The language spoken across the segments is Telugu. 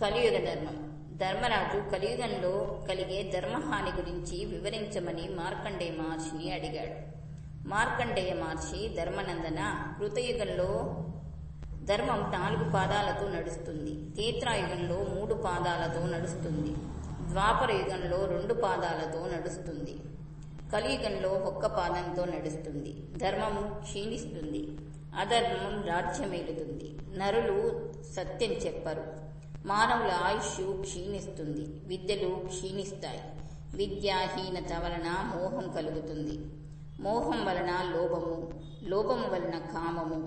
కలియుగ ధర్మం. ధర్మరాజు కలియుగంలో కలిగే ధర్మహాని గురించి వివరించమని మార్కండేయ మహర్షిని అడిగాడు. మార్కండేయ మహర్షి, ధర్మనందన, కృతయుగంలో ధర్మం 4 పాదాలతో నడుస్తుంది. త్రేతాయుగంలో 3 పాదాలతో నడుస్తుంది. ద్వాపర యుగంలో 2 పాదాలతో నడుస్తుంది. కలియుగంలో 1 పాదంతో నడుస్తుంది. ధర్మము క్షీణిస్తుంది. అధర్మం రాజ్యమేలుతుంది. నరులు సత్యం చెప్పరు. మానవుల ఆయుష్ క్షీణిస్తుంది. విద్యలు క్షీణిస్తాయి. విద్యాహీనత వలన మోహం కలుగుతుంది. మోహం వలన లోభము, లోభము వలన కామము,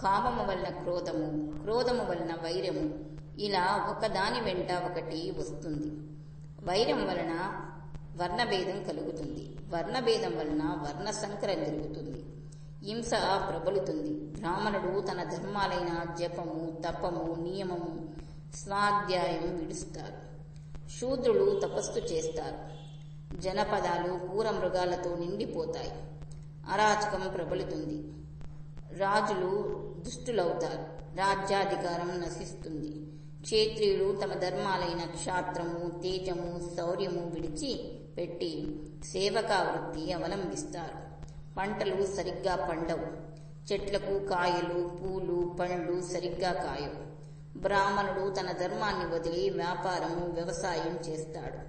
కామము వలన క్రోధము, క్రోధము వలన వైరము, ఇలా ఒకదాని వెంట ఒకటి వస్తుంది. వైరం వలన వర్ణభేదం కలుగుతుంది. వర్ణభేదం వలన వర్ణ సంకరం జరుగుతుంది. హింస ప్రబలుతుంది. బ్రాహ్మణుడు తన ధర్మాలైన జపము, తపము, నియమము, స్వాధ్యాయం విడుస్తారు. శూద్రులు తపస్సు చేస్తారు. జనపదాలు క్రూర మృగాలతో నిండిపోతాయి. అరాచకం ప్రబలుతుంది. రాజులు దుష్టులవుతారు. రాజ్యాధికారం నశిస్తుంది. క్షత్రియులు తమ ధర్మాలైన క్షాత్రము, తేజము, శౌర్యము విడిచి పెట్టి సేవకా వృత్తి అవలంబిస్తారు. పంటలు సరిగ్గా పండవు. చెట్లకు కాయలు, పూలు, పండ్లు సరిగ్గా కాయవు. బ్రాహ్మణుడు తన ధర్మాన్ని వదిలి వ్యాపారము, వ్యవసాయం చేస్తాడు.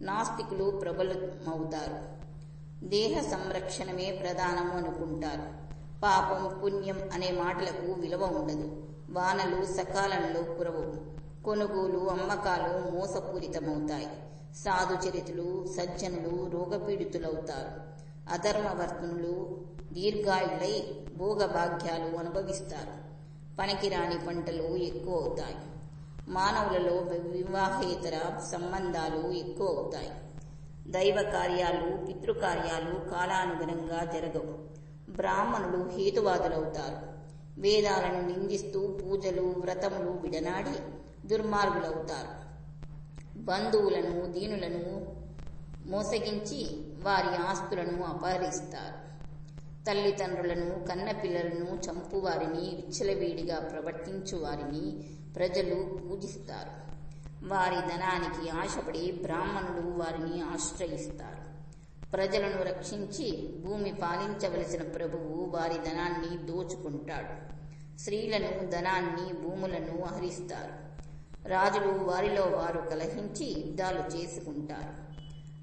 నాస్తికులు ప్రబలమవుతారు. దేహ సంరక్షణమే ప్రధానము అనుకుంటారు. పాపం, పుణ్యం అనే మాటలకు విలువ ఉండదు. వానలు సకాలంలో కురవవు. కొనుగోలు, అమ్మకాలు మోసపూరితమవుతాయి. సాధు చరితులు, సజ్జనులు రోగపీడితులవుతారు. అధర్మవర్తనులు దీర్ఘాయులై భోగభాగ్యాలు అనుభవిస్తారు. పనికిరాని పంటలు ఎక్కువ అవుతాయి. మానవులలో వివాహేతర సంబంధాలు ఎక్కువ అవుతాయి. దైవ కార్యాలు, పితృకార్యాలు కాలానుగుణంగా జరగవు. బ్రాహ్మణులు హేతువాదులవుతారు. వేదాలను నిందిస్తూ పూజలు, వ్రతములు విడనాడి దుర్మార్గులవుతారు. బంధువులను, దీనులను మోసగించి వారి ఆస్తులను అపహరిస్తారు. తల్లిదండ్రులను, కన్నపిల్లలను చంపువారిని, విచ్చలవిడిగా ప్రవర్తించు వారిని ప్రజలు పూజిస్తారు. వారి ధనానికి ఆశపడి బ్రాహ్మణులు వారిని ఆశ్రయిస్తారు. ప్రజలను రక్షించి భూమి పాలించవలసిన ప్రభువు వారి ధనాన్ని దోచుకుంటాడు. స్త్రీలను, ధనాన్ని, భూములను హరిస్తారు. రాజులు వారిలో వారు కలహించి యుద్ధాలు చేసుకుంటారు.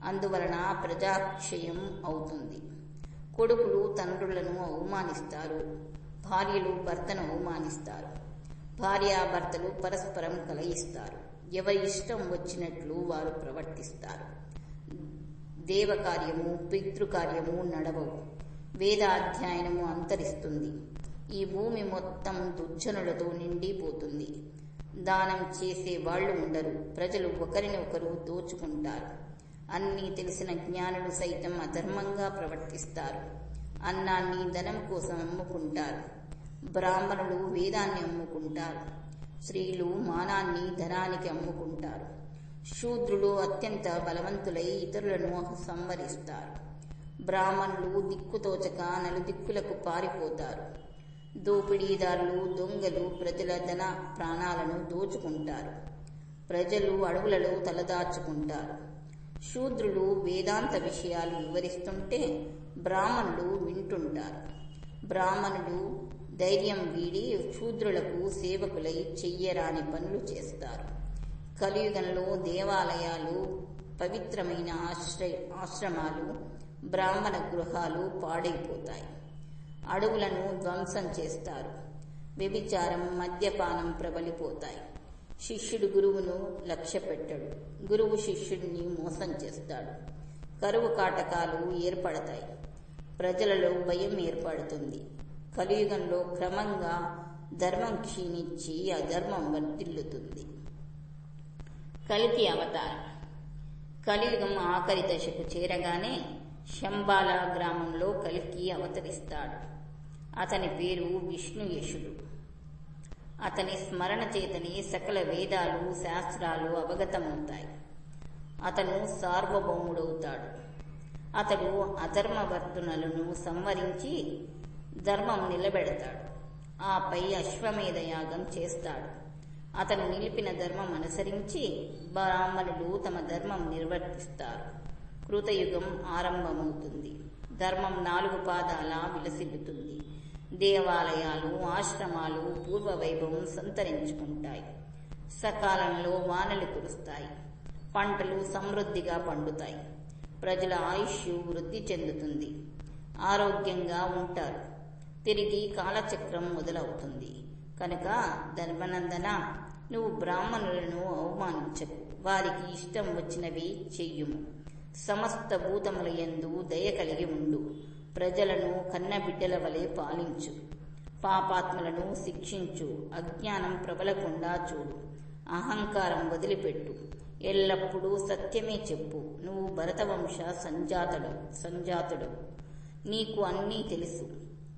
అందువలన ప్రజాక్షయం అవుతుంది. కొడుకులు తండ్రులను అవమానిస్తారు. భార్యలు భర్తను అవమానిస్తారు. భార్యాభర్తలు పరస్పరం కలయిస్తారు. ఎవరి ఇష్టం వచ్చినట్లు వారు ప్రవర్తిస్తారు. దేవకార్యము, పితృకార్యము నడవవు. వేదాధ్యయనము అంతరిస్తుంది. ఈ భూమి మొత్తం దుర్జనులతో నిండిపోతుంది. దానం చేసే వాళ్ళు ఉండరు. ప్రజలు ఒకరిని ఒకరు దోచుకుంటారు. అన్నీ తెలిసిన జ్ఞానులు సైతం అధర్మంగా ప్రవర్తిస్తారు. అన్నాన్ని ధనం కోసం అమ్ముకుంటారు. బ్రాహ్మణులు వేదాన్ని అమ్ముకుంటారు. స్త్రీలు మానాన్ని ధనానికి అమ్ముకుంటారు. శూద్రులు అత్యంత బలవంతులై ఇతరులను సంవరిస్తారు. బ్రాహ్మణులు దిక్కుతోచక నలుదిక్కులకు పారిపోతారు. దోపిడీదారులు, దొంగలు ప్రజల ధన ప్రాణాలను దోచుకుంటారు. ప్రజలు అడవులలో తలదాచుకుంటారు. శూద్రులు వేదాంత విషయాలు వివరిస్తుంటే బ్రాహ్మణులు వింటుంటారు. బ్రాహ్మణులు ధైర్యం వీడి శూద్రులకు సేవకులై చెయ్యరాని పనులు చేస్తారు. కలియుగంలో దేవాలయాలు, పవిత్రమైన ఆశ్రమాలు, బ్రాహ్మణ గృహాలు పాడైపోతాయి. అడవులను ధ్వంసం చేస్తారు. వ్యభిచారం, మద్యపానం ప్రబలిపోతాయి. శిష్యుడు గురువును లక్ష్య పెట్టడు. గురువు శిష్యుడిని మోసం చేస్తాడు. కరువు కాటకాలు ఏర్పడతాయి. ప్రజలలో భయం ఏర్పడుతుంది. కలియుగంలో క్రమంగా ధర్మం క్షీణించి అధర్మం వర్ధిల్లుతుంది. కల్కి అవతారం. కలియుగం ఆఖరి దశకు చేరగానే శంబాల గ్రామంలో కల్కి అవతరిస్తాడు. అతని పేరు విష్ణుయశుడు. అతని స్మరణ చేతనే సకల వేదాలు, శాస్త్రాలు అవగతమవుతాయి. అతను సార్వభౌముడవుతాడు. అతడు అధర్మవర్తనులను సంవరించి ధర్మం నిలబెడతాడు. ఆపై అశ్వమేధ యాగం చేస్తాడు. అతను నిలిపిన ధర్మం అనుసరించి బ్రాహ్మణులు తమ ధర్మం నిర్వర్తిస్తారు. కృతయుగం ఆరంభమవుతుంది. ధర్మం 4 పాదాల విలసిల్లుతుంది. దేవాలయాలు, ఆశ్రమాలు పూర్వ వైభవం సంతరించుకుంటాయి. సకాలంలో వానలు కురుస్తాయి. పంటలు సమృద్ధిగా పండుతాయి. ప్రజల ఆయుష్ వృద్ధి చెందుతుంది. ఆరోగ్యంగా ఉంటారు. తిరిగి కాలచక్రం మొదలవుతుంది. కనుక ధర్మనందన, నువ్వు బ్రాహ్మణులను అవమానించకు. వారికి ఇష్టం వచ్చినవి చెయ్యుము. సమస్త భూతముల యందు దయ కలిగి ఉండు. ప్రజలను కన్నబిడ్డల వలె పాలించు. పాపాత్ములను శిక్షించు. అజ్ఞానం ప్రబలకుండా చూడు. అహంకారం వదిలిపెట్టు. ఎల్లప్పుడూ సత్యమే చెప్పు. నువ్వు భరతవంశ సంజాతుడు. నీకు అన్నీ తెలుసు.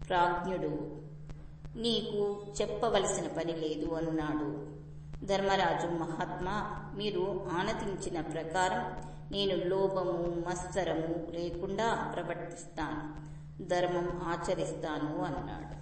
ప్రాజ్ఞుడు. నీకు చెప్పవలసిన పని లేదు అన్నాడు. ధర్మరాజు, మహాత్మా, మీరు ఆనతించిన ప్రకారం నేను లోభము, మత్సరము లేకుండా ప్రవర్తిస్తాను. ధర్మం ఆచరిస్తాను అన్నాడు.